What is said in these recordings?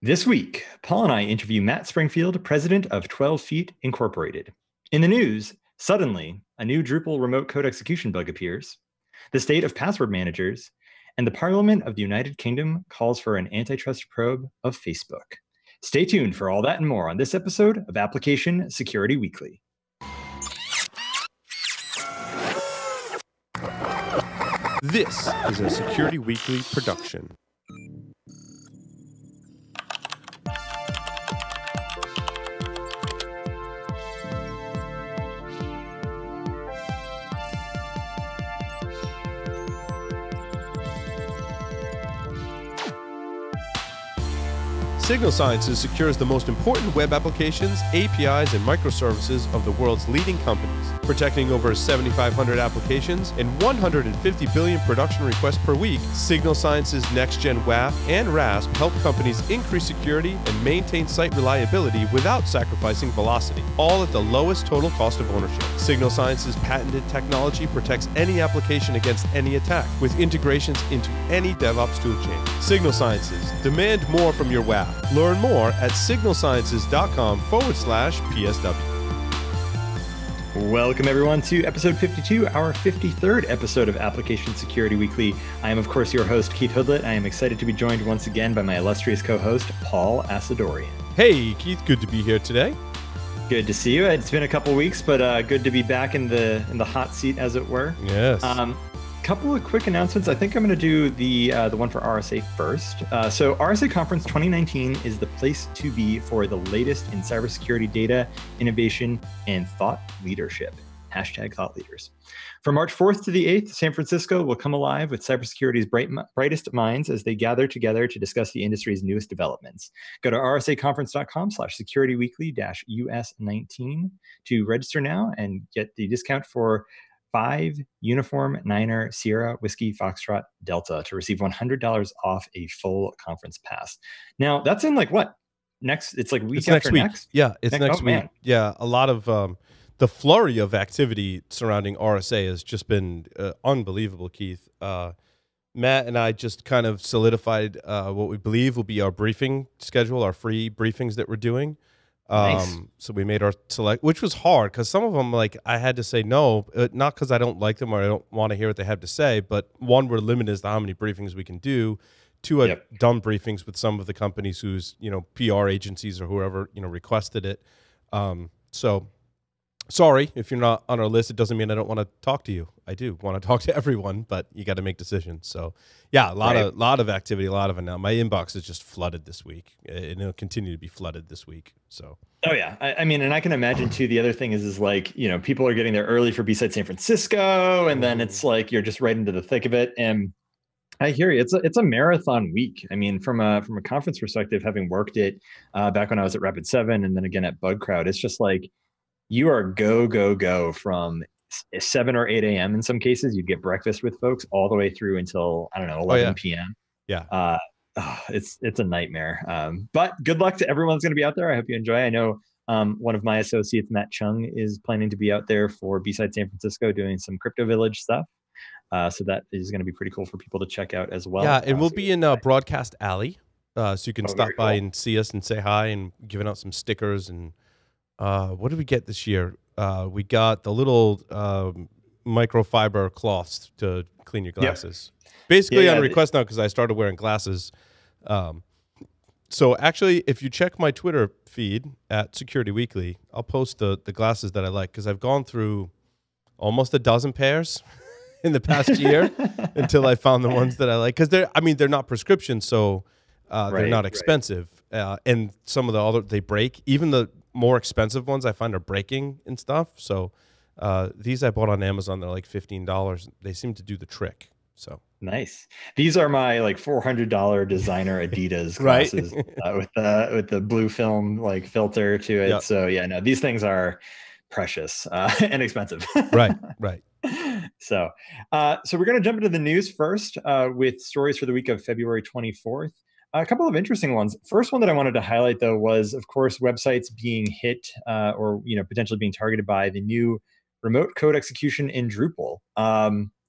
This week, Paul and I interview Matt Springfield, president of 12 Feet Incorporated. In the news, suddenly, a new Drupal remote code execution bug appears, the state of password managers, and the Parliament of the United Kingdom calls for an antitrust probe of Facebook. Stay tuned for all that and more on this episode of Application Security Weekly. This is a Security Weekly production. Signal Sciences secures the most important web applications, APIs, and microservices of the world's leading companies, protecting over 7,500 applications and 150 billion production requests per week. Signal Sciences Next-Gen WAF and RASP help companies increase security and maintain site reliability without sacrificing velocity, all at the lowest total cost of ownership. Signal Sciences patented technology protects any application against any attack, with integrations into any DevOps toolchain. Signal Sciences, demand more from your WAF. Learn more at signalsciences.com/PSW. Welcome, everyone, to episode 52, our 53rd episode of Application Security Weekly. I am, of course, your host, Keith Hoodlet. I am excited to be joined once again by my illustrious co-host, Paul Asadorian. Hey, Keith, good to be here today. Good to see you. It's been a couple weeks, but good to be back in the hot seat, as it were. Yes. Couple of quick announcements. I think I'm going to do the one for RSA first. So Rsa Conference 2019 is the place to be for the latest in cybersecurity data, innovation, and thought leadership. Hashtag thought leaders. From March 4th to the 8th, San Francisco will come alive with cybersecurity's brightest minds as they gather together to discuss the industry's newest developments. Go to rsaconference.com/security-weekly-US19 to register now and get the discount for 5 Uniform Niner Sierra Whiskey Foxtrot Delta to receive $100 off a full conference pass. Now, that's in next? It's like week after next? Yeah, it's next week. Man. Yeah, a lot of the flurry of activity surrounding RSA has just been unbelievable, Keith. Matt and I just kind of solidified what we believe will be our briefing schedule, our free briefings that we're doing. Nice. So we made our select, which was hard because some of them, I had to say no, not because I don't like them or I don't want to hear what they have to say, but one, we're limited as to how many briefings we can do. Two, I've done briefings with some of the companies whose, PR agencies or whoever, requested it. So sorry if you're not on our list. It doesn't mean I don't want to talk to you. I do want to talk to everyone, but you got to make decisions. So yeah, a lot of activity, a lot of it now. My inbox is just flooded this week, and it'll continue to be flooded this week. So. Oh yeah, I mean, and I can imagine too. The other thing is people are getting there early for B-Side San Francisco, and then it's like you're just right into the thick of it. And I hear you. It's a marathon week. I mean, from a conference perspective, having worked it back when I was at Rapid7 and then again at Bug Crowd, it's just like you are go from 7 or 8 a.m. in some cases. You get breakfast with folks all the way through until 11 p.m. Yeah. It's a nightmare. But good luck to everyone that's going to be out there. I hope you enjoy. I know one of my associates, Matt Chung, is planning to be out there for B-Side San Francisco doing some Crypto Village stuff. So that is going to be pretty cool for people to check out as well. Yeah, and we'll be in Broadcast Alley, so you can stop by and see us and say hi and giving out some stickers. And what did we get this year? We got the little microfiber cloths to clean your glasses. Yep. Basically on request now because I started wearing glasses. So actually, if you check my Twitter feed at Security Weekly, I'll post the glasses that I like because I've gone through almost a dozen pairs in the past year until I found the ones that I like. Because they're not prescription, so they're not expensive. And some of the other, they break. Even the more expensive ones I find are breaking and stuff. So these I bought on Amazon. They're like $15. They seem to do the trick. So nice. These are my $400 designer Adidas glasses with the blue film filter to it. Yep. So yeah, no, these things are precious and expensive. Right. So we're going to jump into the news first with stories for the week of February 24th. A couple of interesting ones. First one that I wanted to highlight, though, was, of course, websites being hit or potentially being targeted by the new remote code execution in Drupal.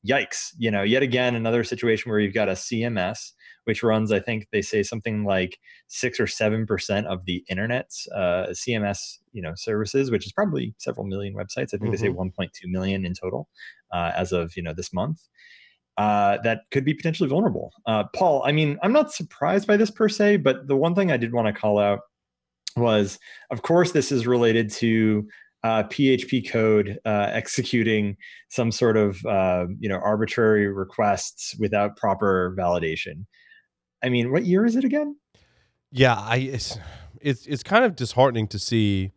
Yikes! Yet again, another situation where you've got a CMS which runs, I think they say something like 6 or 7% of the internet's CMS, services, which is probably several million websites. I think they say 1.2 million in total as of this month. That could be potentially vulnerable. Paul, I mean, I'm not surprised by this per se, but the one thing I did want to call out was, of course, this is related to PHP code executing some sort of arbitrary requests without proper validation. I mean, what year is it again? Yeah, it's kind of disheartening to see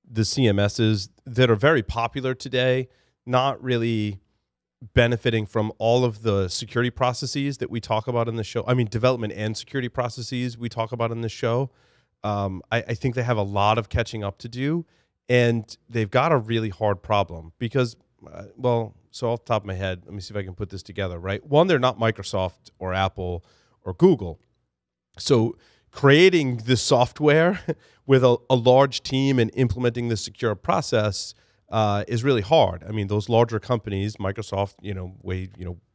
the CMSs that are very popular today not really benefiting from all of the security processes that we talk about in the show. I mean, development and security processes we talk about in the show. I think they have a lot of catching up to do, and they've got a really hard problem because, so off the top of my head, let me see if I can put this together, right? One, they're not Microsoft or Apple or Google. So creating this software with a large team and implementing the secure process is really hard. I mean, those larger companies, Microsoft,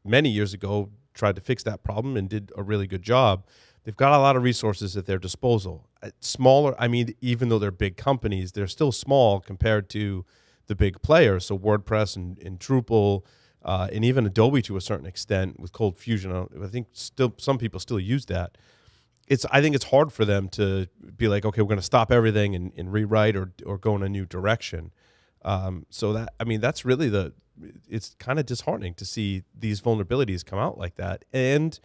many years ago tried to fix that problem and did a really good job. They've got a lot of resources at their disposal. Smaller, I mean, even though they're big companies, they're still small compared to the big players. So WordPress and Drupal, and even Adobe to a certain extent with Cold Fusion. I think still some people still use that. I think it's hard for them to be like, okay, we're going to stop everything and rewrite or go in a new direction. That's really it's kind of disheartening to see these vulnerabilities come out like that. And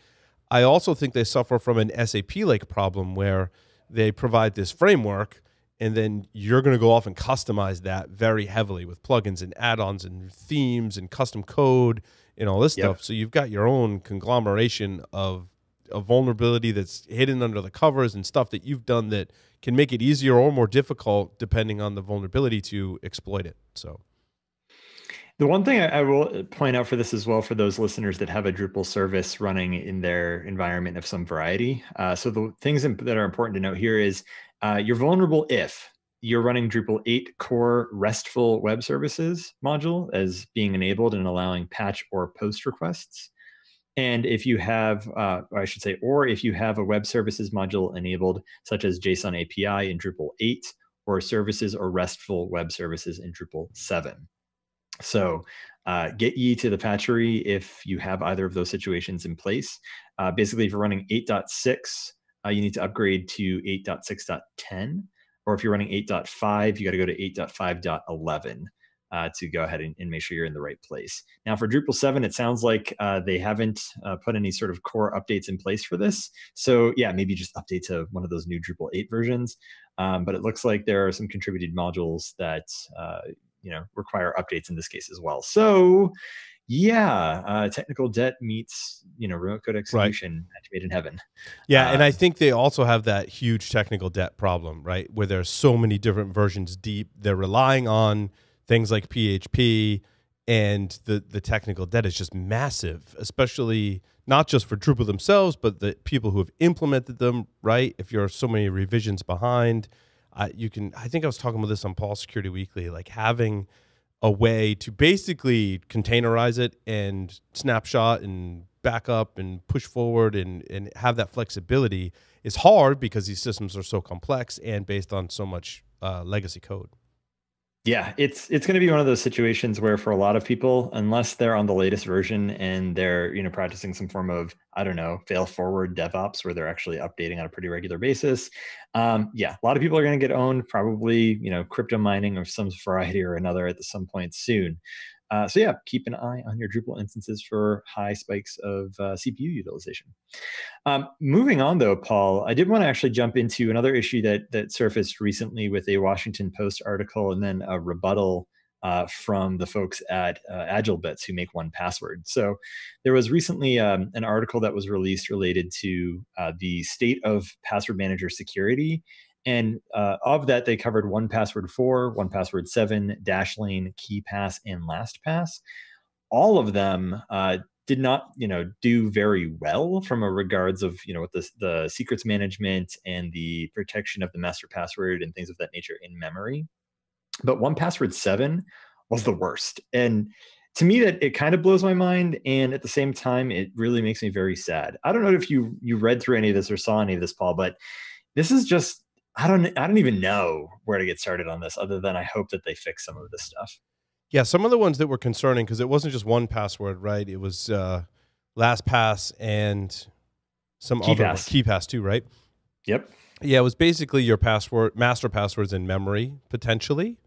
I also think they suffer from an SAP-like problem where they provide this framework and then you're going to go off and customize that very heavily with plugins and add-ons and themes and custom code and all this stuff. So you've got your own conglomeration of a vulnerability that's hidden under the covers and stuff that you've done that can make it easier or more difficult depending on the vulnerability to exploit it. So the one thing I will point out for this as well, for those listeners that have a Drupal service running in their environment of some variety. So the things that are important to note here is you're vulnerable if you're running Drupal 8 core RESTful web services module as being enabled and allowing patch or post requests. And if you have, or if you have a web services module enabled, such as JSON API in Drupal 8, or services or RESTful web services in Drupal 7. So get ye to the patchery if you have either of those situations in place. Basically, if you're running 8.6, you need to upgrade to 8.6.10. Or if you're running 8.5, you got to go to 8.5.11 to go ahead and make sure you're in the right place. Now, for Drupal 7, it sounds like they haven't put any sort of core updates in place for this. So yeah, maybe just update to one of those new Drupal 8 versions. But it looks like there are some contributed modules that require updates in this case as well. So yeah, technical debt meets remote code execution match made in heaven. Yeah, and I think they also have that huge technical debt problem, right? Where there's so many different versions deep. They're relying on things like PHP, and the technical debt is just massive, especially not just for Drupal themselves, but the people who have implemented them, right? If you're so many revisions behind, I think I was talking about this on Paul Security Weekly, like having a way to basically containerize it and snapshot and back up and push forward and have that flexibility is hard because these systems are so complex and based on so much legacy code. Yeah, it's going to be one of those situations where for a lot of people, unless they're on the latest version and they're practicing some form of, I don't know, fail forward DevOps where they're actually updating on a pretty regular basis. A lot of people are going to get owned, probably crypto mining of some variety or another at some point soon. So yeah, keep an eye on your Drupal instances for high spikes of CPU utilization. Moving on though, Paul, I did want to actually jump into another issue that surfaced recently with a Washington Post article and then a rebuttal from the folks at AgileBits who make 1Password. So there was recently an article that was released related to the state of password manager security. And of that, they covered 1Password 4, 1Password 7, Dashlane, KeePass, and LastPass. All of them did not, do very well from a regards of, with the secrets management and the protection of the master password and things of that nature in memory. But 1Password 7 was the worst. And to me, that it kind of blows my mind, and at the same time, it really makes me very sad. I don't know if you read through any of this or saw any of this, Paul, but this is just I don't even know where to get started on this, other than I hope that they fix some of this stuff. Yeah, some of the ones that were concerning, because it wasn't just one password, right? It was LastPass and some other one, KeyPass. KeyPass too, right? Yep. Yeah, it was basically your master passwords in memory potentially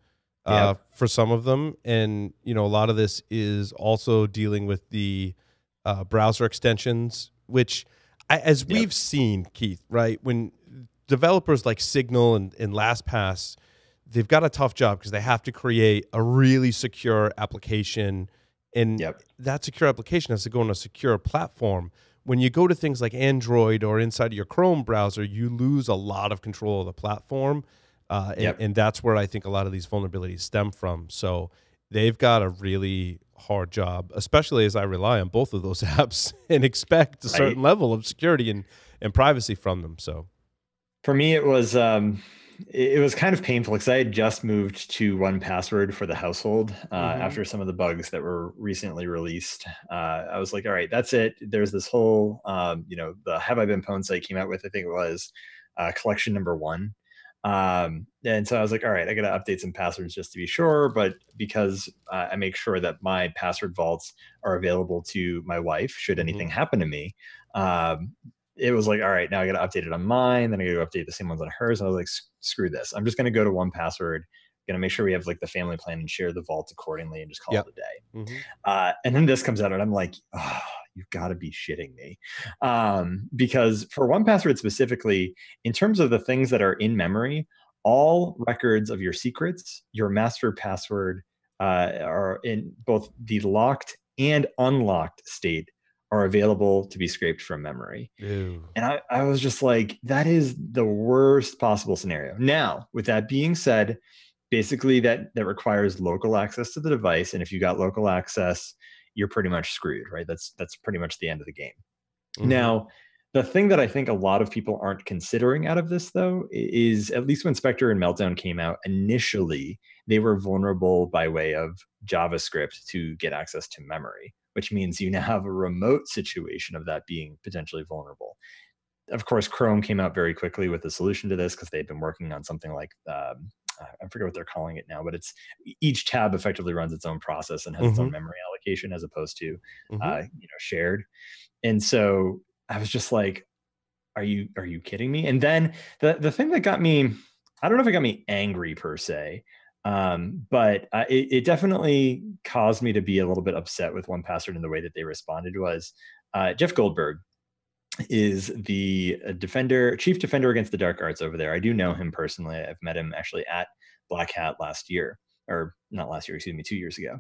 Yep. for some of them, and a lot of this is also dealing with the browser extensions, which, as Yep. we've seen, Keith, right? When developers like Signal and LastPass, they've got a tough job because they have to create a really secure application, and Yep. that secure application has to go on a secure platform. When you go to things like Android or inside of your Chrome browser, you lose a lot of control of the platform, and that's where I think a lot of these vulnerabilities stem from. So they've got a really hard job, especially as I rely on both of those apps and expect a certain level of security and privacy from them. So For me, it was kind of painful because I had just moved to 1Password for the household after some of the bugs that were recently released. I was like, all right, that's it. There's this whole, the Have I Been Pwned site came out with, I think it was collection number 1. And so I was like, all right, I got to update some passwords just to be sure. But because I make sure that my password vaults are available to my wife, should anything happen to me, it was like, all right, now I got to update it on mine. Then I got to update the same ones on hers. And I was like, screw this. I'm just going to go to 1Password. Going to make sure we have like the family plan and share the vault accordingly and just call it a day. And then this comes out and I'm like, oh, you've got to be shitting me. Because for 1Password specifically, in terms of the things that are in memory, all records of your secrets, your master password are in both the locked and unlocked state are available to be scraped from memory. Ew. And I was just like, that is the worst possible scenario. Now, with that being said, basically that requires local access to the device. And if you got local access, you're pretty much screwed, right? That's pretty much the end of the game. Now, the thing that I think a lot of people aren't considering out of this, though, is at least when Spectre and Meltdown came out, initially, they were vulnerable by way of JavaScript to get access to memory, which means you now have a remote situation of that being potentially vulnerable. Of course, Chrome came out very quickly with a solution to this because they've been working on something like I forget what they're calling it now, but it's each tab effectively runs its own process and has its own memory allocation as opposed to shared. And so I was just like, are you kidding me? And then the thing that got me, I don't know if it got me angry per se, but it definitely caused me to be a little bit upset with 1Password in the way that they responded was Jeff Goldberg is the chief defender against the dark arts over there. I do know him personally. I've met him actually at Black Hat last year, or not last year, excuse me, 2 years ago.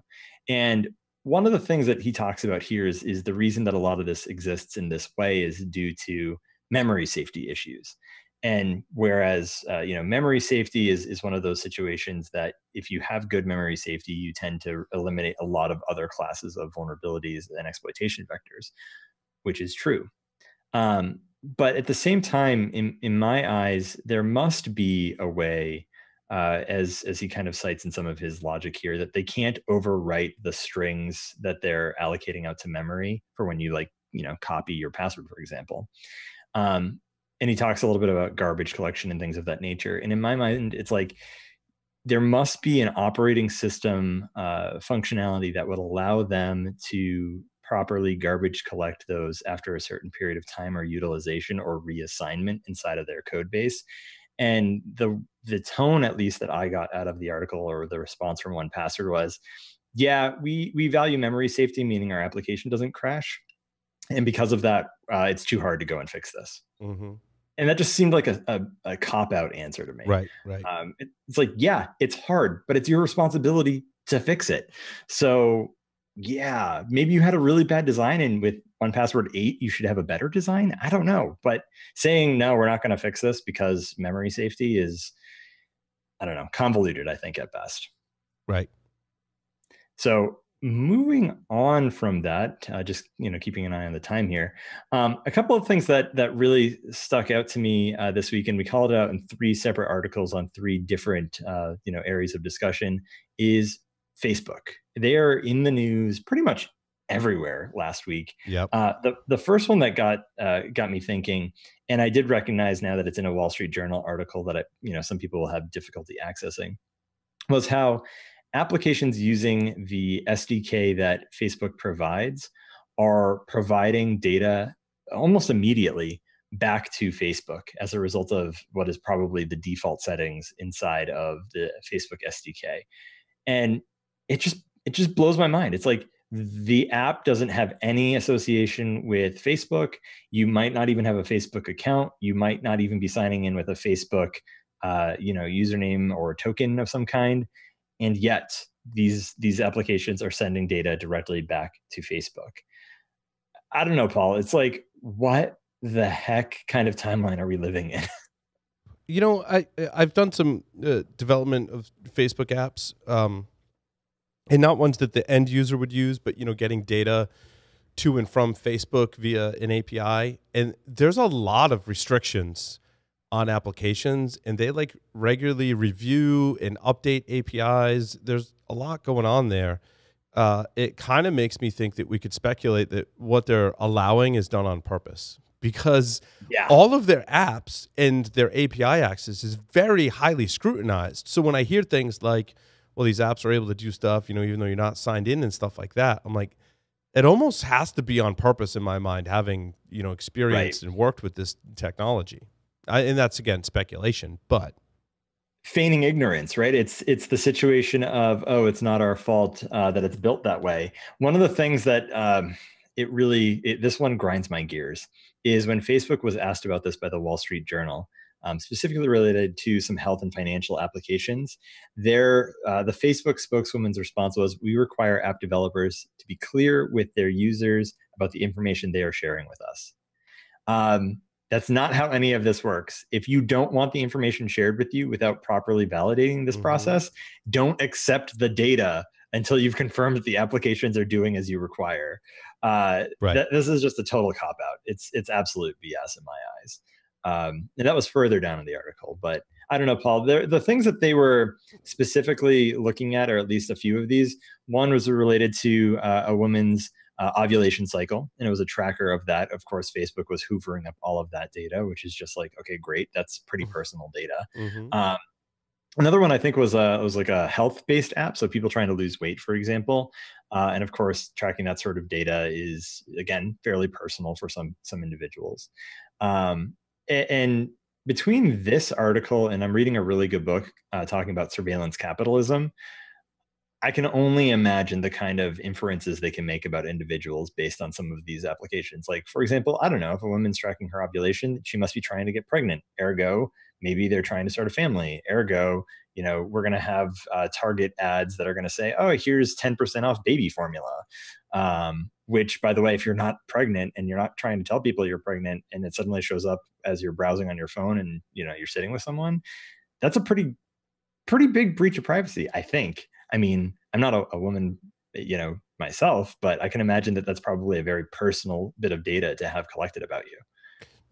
And one of the things that he talks about here is the reason that a lot of this exists in this way is due to memory safety issues. And whereas memory safety is one of those situations that if you have good memory safety, you tend to eliminate a lot of other classes of vulnerabilities and exploitation vectors, which is true. But at the same time, in my eyes, there must be a way, as he kind of cites in some of his logic here, that they can't overwrite the strings that they're allocating out to memory for when you copy your password, for example. And he talks a little bit about garbage collection and things of that nature. And in my mind, it's like there must be an operating system functionality that would allow them to properly garbage collect those after a certain period of time or utilization or reassignment inside of their code base. And the tone, at least that I got out of the article or the response from 1Password was, yeah, we value memory safety, meaning our application doesn't crash. And because of that, it's too hard to go and fix this. And that just seemed like a cop-out answer to me. Right. It's like, yeah, it's hard, but it's your responsibility to fix it. So yeah, maybe you had a really bad design, and with 1Password 8, you should have a better design. I don't know. But saying, no, we're not going to fix this because memory safety is, I don't know, convoluted, I think, at best. Right. So moving on from that, just keeping an eye on the time here, a couple of things that really stuck out to me this week, and we called it out in 3 separate articles on 3 different areas of discussion, is Facebook. They are in the news pretty much everywhere last week. Yep. The first one that got me thinking, and I did recognize now that it's in a Wall Street Journal article that some people will have difficulty accessing, was how applications using the SDK that Facebook provides are providing data almost immediately back to Facebook as a result of what is probably the default settings inside of the Facebook SDK. And it just blows my mind. It's like the app doesn't have any association with Facebook. You might not even have a Facebook account. You might not even be signing in with a Facebook username or token of some kind. And yet these applications are sending data directly back to Facebook. I don't know, Paul. It's like, what the heck kind of timeline are we living in? I've done some development of Facebook apps, and not ones that the end user would use, but getting data to and from Facebook via an API. And there's a lot of restrictions on applications, and they like regularly review and update APIs. There's a lot going on there. It kind of makes me think that we could speculate that what they're allowing is done on purpose, because all of their apps and their API access is very highly scrutinized. So when I hear things like, well, these apps are able to do stuff, even though you're not signed in and stuff like that, I'm like, it almost has to be on purpose in my mind, having, experienced and worked with this technology. And that's, again, speculation, but feigning ignorance, right? It's the situation of, oh, it's not our fault that it's built that way. One of the things that this one grinds my gears is when Facebook was asked about this by the Wall Street Journal, specifically related to some health and financial applications. The Facebook spokeswoman's response was, "We require app developers to be clear with their users about the information they are sharing with us." That's not how any of this works. If you don't want the information shared with you without properly validating this process, don't accept the data until you've confirmed that the applications are doing as you require. This is just a total cop-out. It's absolute BS in my eyes. And that was further down in the article. But I don't know, Paul, the things that they were specifically looking at, or at least a few of these, one was related to a woman's ovulation cycle, and it was a tracker of that. Of course, Facebook was hoovering up all of that data, which is just like, okay, great, that's pretty personal data. Another one I think was like a health-based app, so people trying to lose weight, for example, and of course, tracking that sort of data is, again, fairly personal for some individuals. And between this article and I'm reading a really good book talking about surveillance capitalism, I can only imagine the kind of inferences they can make about individuals based on some of these applications. Like, for example, I don't know, if a woman's tracking her ovulation, she must be trying to get pregnant. Ergo, maybe they're trying to start a family. Ergo, we're going to have Target ads that are going to say, oh, here's 10% off baby formula. Which, by the way, if you're not pregnant and you're not trying to tell people you're pregnant and it suddenly shows up as you're browsing on your phone and, you're sitting with someone, that's a pretty big breach of privacy, I think. I mean, I'm not a woman, myself, but I can imagine that that's probably a very personal bit of data to have collected about you.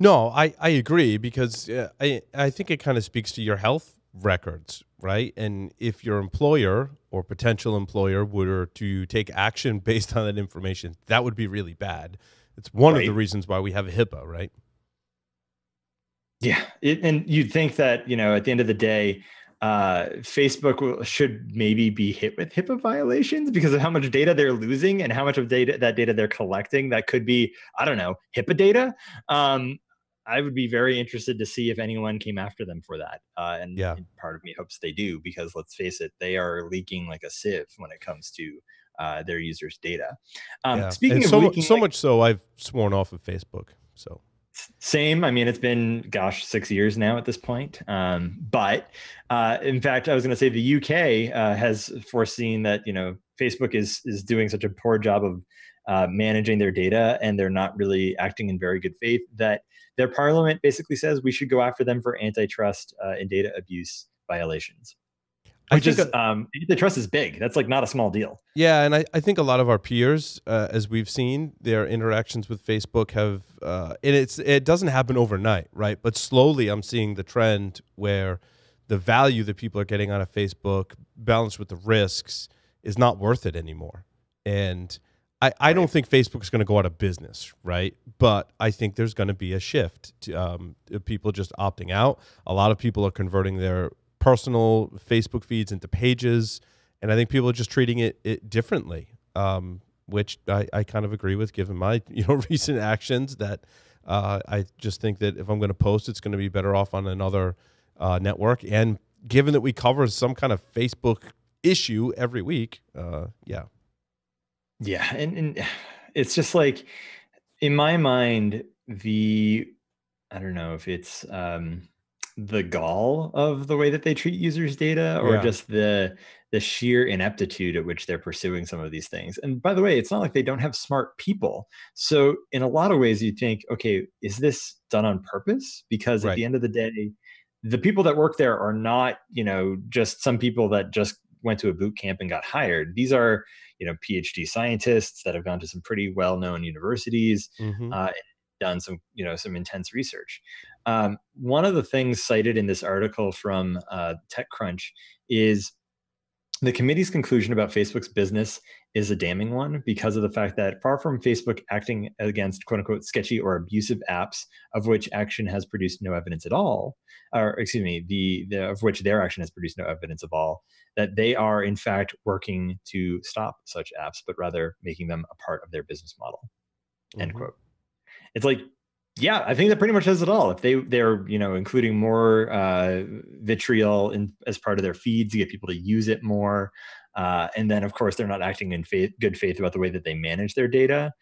No, I agree, because I think it kind of speaks to your health records, right? And if your employer or potential employer were to take action based on that information, that would be really bad. It's one of the reasons why we have a HIPAA, right? Yeah. And you'd think that, at the end of the day, Facebook should maybe be hit with HIPAA violations because of how much data they're losing and how much of that data they're collecting that could be, I don't know, HIPAA data. I would be very interested to see if anyone came after them for that. And part of me hopes they do, because let's face it, they are leaking like a sieve when it comes to their users' data. Speaking of leaking, so much so I've sworn off of Facebook. So same. I mean, it's been, 6 years now at this point. But in fact, I was going to say the UK has foreseen that, Facebook is doing such a poor job of managing their data, and they're not really acting in very good faith, that their parliament basically says we should go after them for antitrust and data abuse violations. Antitrust is big. That's like not a small deal. Yeah, and I think a lot of our peers, as we've seen, their interactions with Facebook have, and it doesn't happen overnight, right? But slowly I'm seeing the trend where the value that people are getting out of Facebook balanced with the risks is not worth it anymore. And I don't think Facebook's going to go out of business, right? But I think there's going to be a shift to people just opting out. A lot of people are converting their personal Facebook feeds into pages, and I think people are just treating it differently, which I kind of agree with, given my recent actions. That I just think that if I'm going to post, it's going to be better off on another network. And given that we cover some kind of Facebook issue every week, yeah. Yeah, and it's just like, in my mind, I don't know if it's the gall of the way that they treat users' data, or Yeah. just the sheer ineptitude at which they're pursuing some of these things. And by the way, it's not like they don't have smart people. So in a lot of ways, you think, okay, is this done on purpose? Because at Right. the end of the day, the people that work there are not, just some people that just went to a boot camp and got hired. These are, PhD scientists that have gone to some pretty well-known universities, Mm-hmm. and done some intense research. One of the things cited in this article from TechCrunch is the committee's conclusion about Facebook's business is a damning one, because of the fact that, far from Facebook acting against quote unquote sketchy or abusive apps of which action has produced no evidence at all, or excuse me, of which their action has produced no evidence of all, that they are in fact working to stop such apps, but rather making them a part of their business model. End Mm-hmm. quote. It's like, yeah, I think that pretty much says it all. If they're including more vitriol as part of their feed to get people to use it more, and then of course they're not acting in good faith about the way that they manage their data.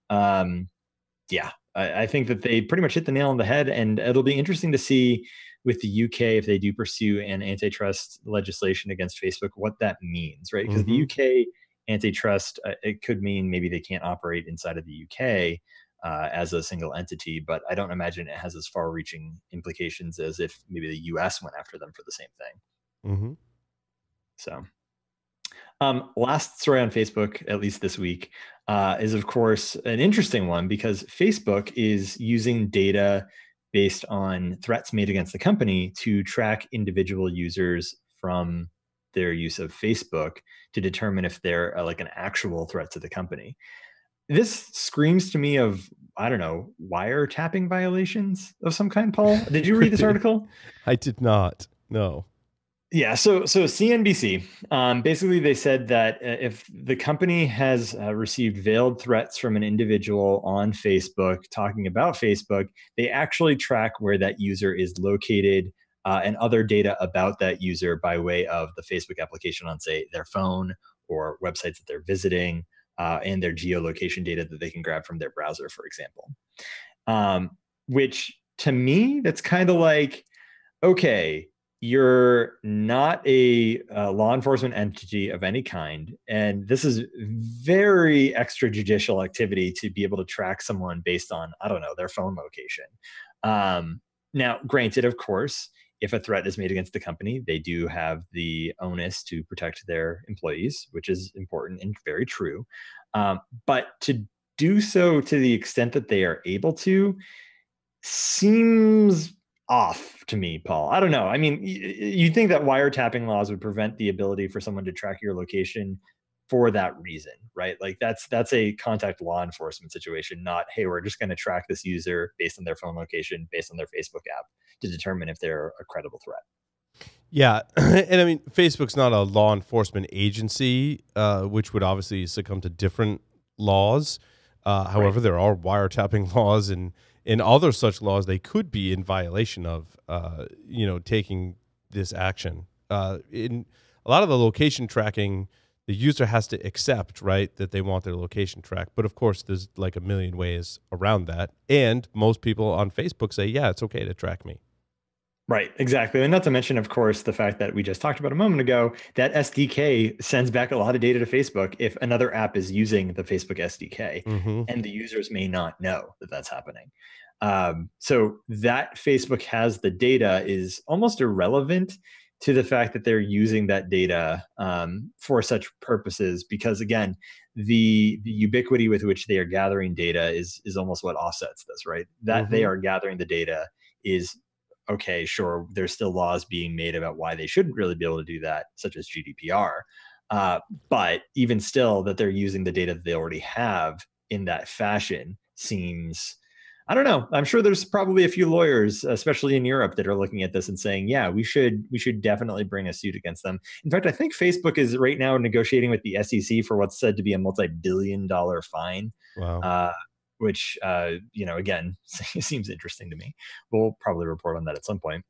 Yeah, I think that they pretty much hit the nail on the head, and it'll be interesting to see with the UK, if they do pursue an antitrust legislation against Facebook, what that means, right? Because the Mm-hmm. UK antitrust, it could mean maybe they can't operate inside of the UK as a single entity, but I don't imagine it has as far-reaching implications as if maybe the US went after them for the same thing. Mm-hmm. So, last story on Facebook, at least this week, is of course an interesting one, because Facebook is using data based on threats made against the company to track individual users from their use of Facebook to determine if they're like an actual threat to the company. This screams to me of, I don't know, wiretapping violations of some kind, Paul. Did you read this article? I did not. No. Yeah, so CNBC, basically they said that if the company has received veiled threats from an individual on Facebook talking about Facebook, they actually track where that user is located, and other data about that user by way of the Facebook application on, say, their phone or websites that they're visiting, and their geolocation data that they can grab from their browser, for example. Which to me, that's kind of like, okay, you're not a law enforcement entity of any kind, and this is very extrajudicial activity to be able to track someone based on, I don't know, their phone location. Now, granted, of course, if a threat is made against the company, they do have the onus to protect their employees, which is important and very true. But to do so to the extent that they are able to seems off to me, Paul. I don't know. I mean, you think that wiretapping laws would prevent the ability for someone to track your location for that reason, right? Like that's a contact law enforcement situation, not, hey, we're just going to track this user based on their phone location, based on their Facebook app to determine if they're a credible threat. Yeah, and I mean, Facebook's not a law enforcement agency, which would obviously succumb to different laws. However, there are wiretapping laws and other such laws they could be in violation of, taking this action. In a lot of the location tracking, the user has to accept, right, that they want their location tracked. But of course, there's like a million ways around that. And most people on Facebook say, yeah, it's okay to track me. Right, exactly. And not to mention, of course, the fact that we just talked about a moment ago, that SDK sends back a lot of data to Facebook if another app is using the Facebook SDK, Mm-hmm. and the users may not know that that's happening. So that Facebook has the data is almost irrelevant to the fact that they're using that data for such purposes, because again, the ubiquity with which they are gathering data is almost what offsets this, right? That they Mm-hmm. are gathering the data is, okay, sure, there's still laws being made about why they shouldn't really be able to do that, such as GDPR. But even still, that they're using the data that they already have in that fashion seems, I don't know. I'm sure there's probably a few lawyers, especially in Europe, that are looking at this and saying, yeah, we should definitely bring a suit against them. In fact, I think Facebook is right now negotiating with the SEC for what's said to be a multi-billion-dollar fine. Wow. Which, again, seems interesting to me. We'll probably report on that at some point.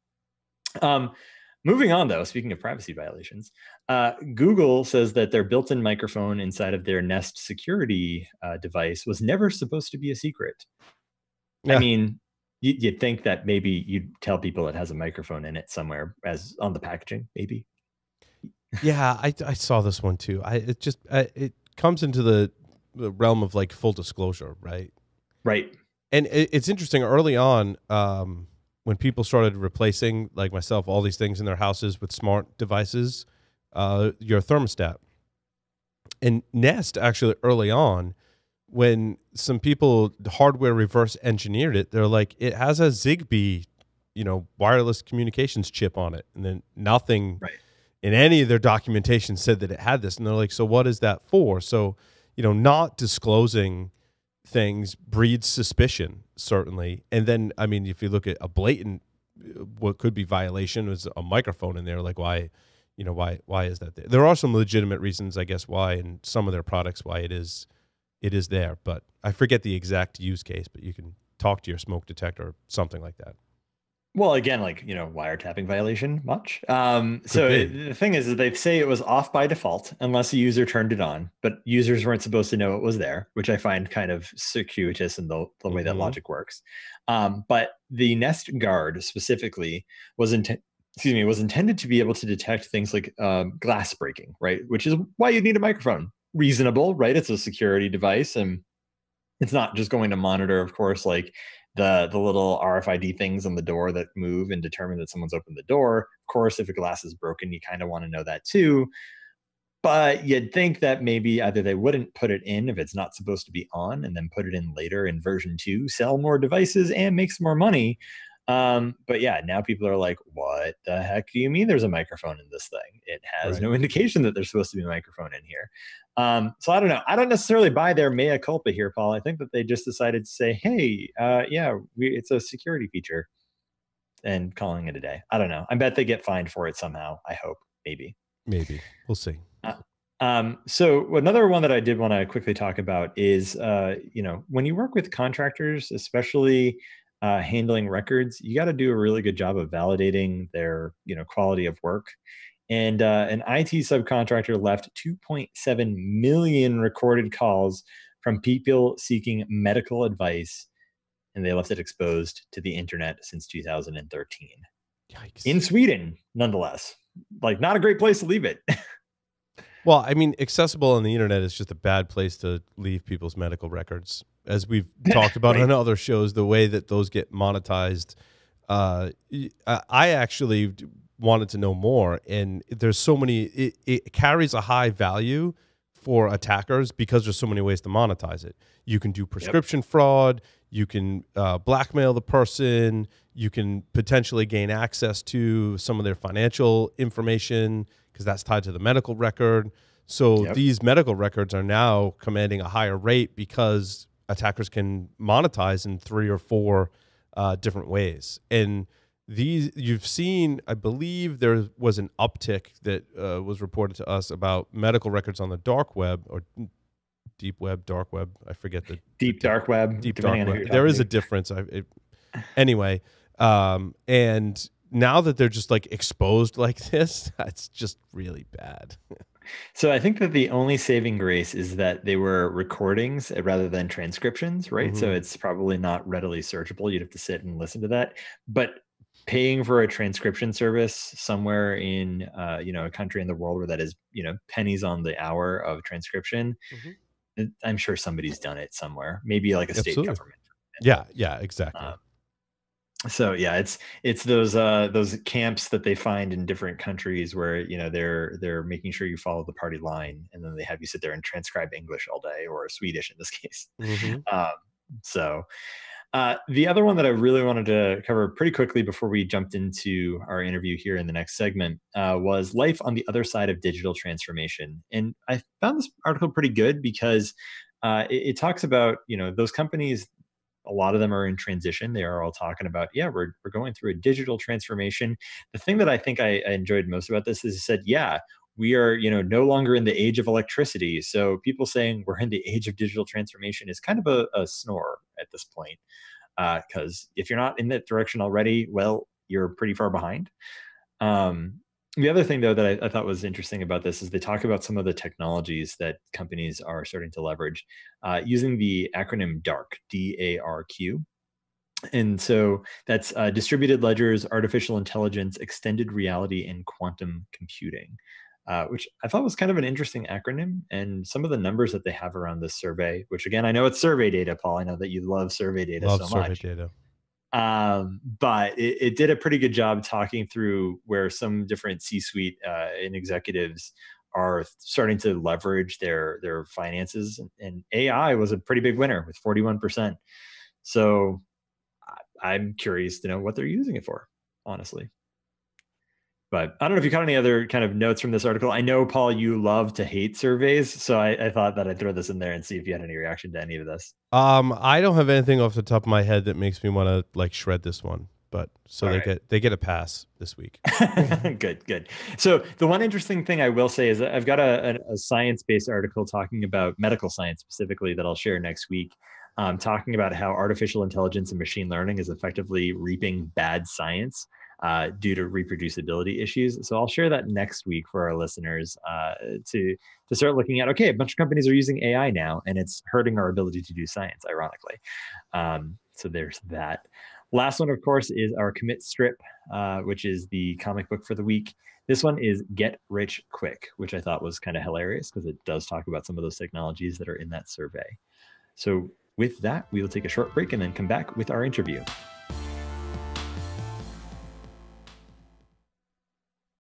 Moving on, though, speaking of privacy violations, Google says that their built-in microphone inside of their Nest security device was never supposed to be a secret. Yeah. I mean, you'd think that maybe you'd tell people it has a microphone in it somewhere, as on the packaging, maybe. Yeah, I saw this one too. It comes into the realm of like full disclosure, right? Right. And it's interesting early on, when people started replacing, like myself, all these things in their houses with smart devices, your thermostat. And Nest actually early on, when some people hardware reverse engineered it, they're like, it has a Zigbee, wireless communications chip on it. And then nothing Right. in any of their documentation said that it had this. And they're like, so what is that for? So, not disclosing things breeds suspicion, certainly. And then, I mean, if you look at a blatant, what could be violation is a microphone in there, like why is that there? There are some legitimate reasons, I guess, why in some of their products, why it is there, but I forget the exact use case, but you can talk to your smoke detector or something like that. Well, again, like, wiretapping violation much. The thing is that they say it was off by default unless a user turned it on, but users weren't supposed to know it was there, which I find kind of circuitous in the way that logic works. But the Nest Guard specifically was intended to be able to detect things like glass breaking, right? Which is why you need a microphone. Reasonable, right? It's a security device, and it's not just going to monitor, of course, like the little RFID things on the door that move and determine that someone's opened the door. Of course, if a glass is broken, you kind of want to know that too. But you'd think that maybe either they wouldn't put it in if it's not supposed to be on, and then put it in later in version 2, sell more devices and make some more money. But yeah, now people are like, what the heck do you mean there's a microphone in this thing? It has no indication that there's supposed to be a microphone in here. So I don't know. I don't necessarily buy their mea culpa here, Paul. I think that they just decided to say, hey, it's a security feature, and calling it a day. I don't know. I bet they get fined for it somehow. I hope. Maybe. We'll see. So another one that I did want to quickly talk about is, when you work with contractors, especially handling records, you got to do a really good job of validating their, quality of work. And an IT subcontractor left 2.7 million recorded calls from people seeking medical advice, and they left it exposed to the internet since 2013. Yikes. In Sweden, nonetheless. Like, not a great place to leave it. Well, I mean, accessible on the internet is just a bad place to leave people's medical records. As we've talked about Right. on other shows, the way that those get monetized, I actually wanted to know more. And there's so many, it carries a high value for attackers because there's so many ways to monetize it. You can do prescription fraud, you can blackmail the person, you can potentially gain access to some of their financial information because that's tied to the medical record. So these medical records are now commanding a higher rate because attackers can monetize in 3 or 4 different ways. And these, you've seen, I believe there was an uptick that was reported to us about medical records on the dark web, or deep web, dark web. I forget the Deep dark web. Deep dark web. There is a difference. Anyway, and now that they're just like exposed like this, that's just really bad. So I think that the only saving grace is that they were recordings rather than transcriptions, right? So it's probably not readily searchable. You'd have to sit and listen to that. But paying for a transcription service somewhere in a country in the world where that is, pennies on the hour of transcription, I'm sure somebody's done it somewhere. Maybe like a state government. Yeah, exactly. So yeah, it's those camps that they find in different countries where they're making sure you follow the party line, and then they have you sit there and transcribe English all day, or Swedish in this case. The other one that I really wanted to cover pretty quickly before we jumped into our interview here in the next segment was life on the other side of digital transformation. And I found this article pretty good because it talks about, those companies, a lot of them are in transition. They are all talking about, yeah, we're going through a digital transformation. The thing that I think I enjoyed most about this is it said, yeah, we are, no longer in the age of electricity. So people saying we're in the age of digital transformation is kind of a snore at this point. Because if you're not in that direction already, well, you're pretty far behind. Um, the other thing, though, that I thought was interesting about this is they talk about some of the technologies that companies are starting to leverage using the acronym DARQ, DARQ. And so that's distributed ledgers, artificial intelligence, extended reality, and quantum computing, which I thought was kind of an interesting acronym. And some of the numbers that they have around this survey, which again, I know it's survey data, Paul. I know that you love survey data Love so survey much. data. But it did a pretty good job talking through where some different C-suite and executives are starting to leverage their finances, and AI was a pretty big winner with 41%. So I'm curious to know what they're using it for, honestly. But I don't know if you caught any other kind of notes from this article. I know, Paul, you love to hate surveys, so I thought that I'd throw this in there and see if you had any reaction to any of this. I don't have anything off the top of my head that makes me want to like shred this one, but so All they right. get a pass this week. Good. So the one interesting thing I will say is that I've got a science-based article talking about medical science specifically that I'll share next week, talking about how artificial intelligence and machine learning is effectively reaping bad science due to reproducibility issues. So I'll share that next week for our listeners to start looking at, okay, a bunch of companies are using AI now, and it's hurting our ability to do science, ironically. So there's that. Last one, of course, is our commit strip, which is the comic book for the week. This one is Get Rich Quick, which I thought was kind of hilarious because it does talk about some of those technologies that are in that survey. So with that, we will take a short break and then come back with our interview.